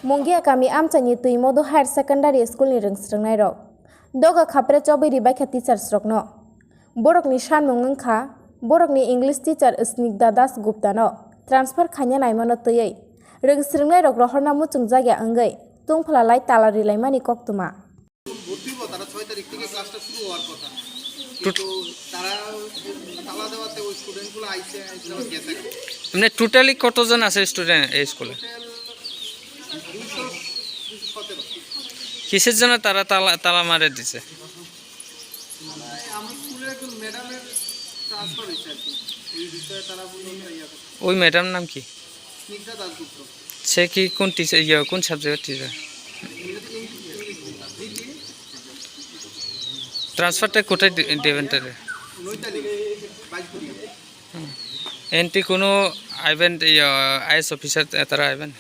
Munggia kami amchani Twimado Higher Secondary School ni rwngnokni doga khapre chobai rilaikha teachers rokno borokni samung wngkha borokni English teacher Snigdha Das Gupta no transfer khaina naimano tui rwngnokni rohorna muchung jagya wngwi tungphalalai tala rilaimani koktuma তারা 6 তারিখ থেকে ক্লাসটা শুরু হওয়ার কথা কিন্তু তারা তালা দেওয়াতে ওই স্টুডেন্টগুলো আইছে গেছে মানে টোটালি কতজন আছে স্টুডেন্ট এই স্কুলে 217 কিসের জন্য তারা তালা মারে দিছে আমার স্কুলে একজন ম্যাডামের ট্রান্সফার হইছে আর কি এই বিষয়ে তারা বলল ওই ম্যাডাম নাম কি স্নিগ্ধা দাশগুপ্ত সে কি কোন টিচার কোন সাবজেক্টের টিচার ট্রান্সফারটা কোথায় দেবেন তাদের এনটি কোনো আইবেন আইএস অফিসার তারা আইবেন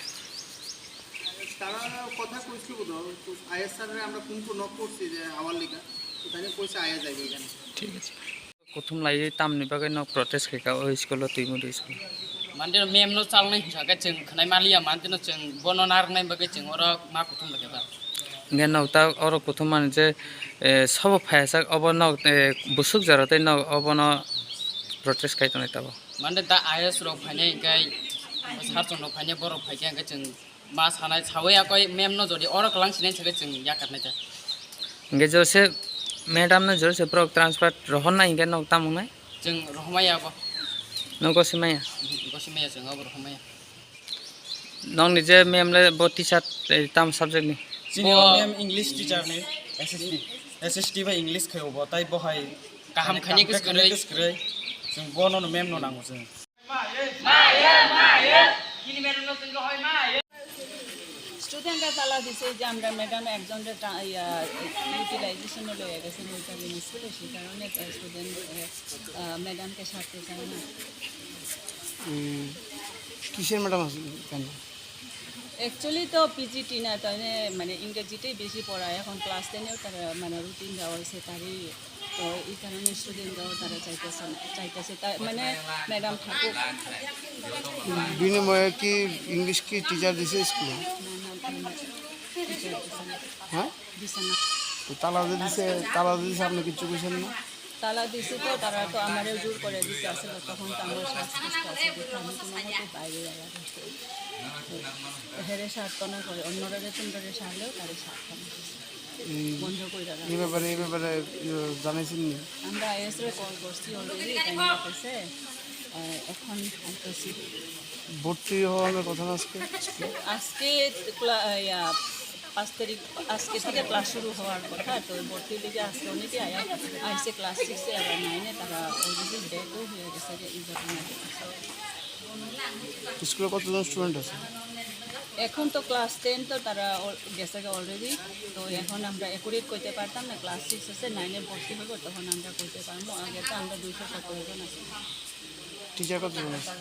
তারা কথা কইছিল তো আইএস স্যারের আমরা কোন নক করছি যে আওয়ার লিগা ওখানে কইছে আইএস যাইবে এখানে ঠিক আছে প্রথম লাইয়ে তামনি বাগাই ন প্রটেস্ট খাইকা ওই স্কুল তুইমুদু স্কুল मानते मेम नो चाल नहीं सके चंग खनाय मालिया मानते नो चंग बनो नार नहीं बगे चंग और मा कुथुम लगे बा জ্ঞান নৌতা और कुथुम मान जे सब फायसा अब न बुसुक जरते न अब न प्रोटेस्ट खाइतो नै तब मानते दा आयस रो फाने गाय सारचन रो फाने बर फाइके गे चंग मा सानाय छावया गय मेम नो जदि और कलां सिनै सके चंग या करनाय जा गे जोसे मैडम ने जोसे प्रो ट्रांसफर रहन ना गे नौता मुंगनाय चंग रहमाया गो नगसिमाया गसिमाया चंग अब रहमाया नং निजे मेमले ब टीचर ताम सब्जेक्ट नि Senior name English teacher ne SST by English khayo bo tai bo hai kaham khani kis krai sing bono no mem no nango sing kini meron no sing hoy ma student তালা দিছে যে আমরা madam একজন utilisation লয়ে গেছে ওইটা স্কুলে সেই কারণে স্টুডেন্ট ম্যাডামকে ছাড়তে চায় না কিসের ম্যাডাম আছে কেন অ্যাকচুয়ালি তো পিজিটি না তাই মানে ইংরেজিতেই বেশি পড়ায় এখন ক্লাস 10এও তারা মানে রুটিন দেওয়া হয়েছে তারই তো এই কারণে স্টুডেন্টরাও তারা চাইতেছে মানে ম্যাডাম থাকুক বিনিময়ে কি ইংলিশ কি টিচার দিছে স্কুলে হ্যাঁ দিছে না তো তালা দিছে আপনি কিছু কইছেন না তালা দিছে তো তারা তো আমারও জোর করে দিতে আসলে তখন তো আমার শ্বাসকষ্ট আছে দেখে আমি কোনো মতে বাইরে যাওয়া হেরে সার্থনা করে অন্যরা তোমরা সারলেও তাদের সার্থনা বন্ধ করে দেওয়া এই ব্যাপারে জানাইছেন নি আমরা আইএসরে কল করছি অলরেডি টাইম লাগছে এখন আইতেছি ভর্তি হওয়ার কথা আজকে 5 তারিখ আজকে থেকে ক্লাস শুরু হওয়ার কথা তো ভর্তি লিগে আজকে অনেকে আইসে ক্লাস 6 আবার 9 তারা অলরেডি ডেটও হয়ে গেছে যে এই ঘটনা স্কুলে কতজন স্টুডেন্ট আছে এখন তো ক্লাস 10 তো তারা গেছে অলরেডি তো এখন আমরা একুরেট কইতে পারতাম না ক্লাস 6 আছে 9 এ ভর্তি হবে তখন আমরা কইতে পারবো আগে তো আমরা 217 জন আছি টিচার কতজন আছে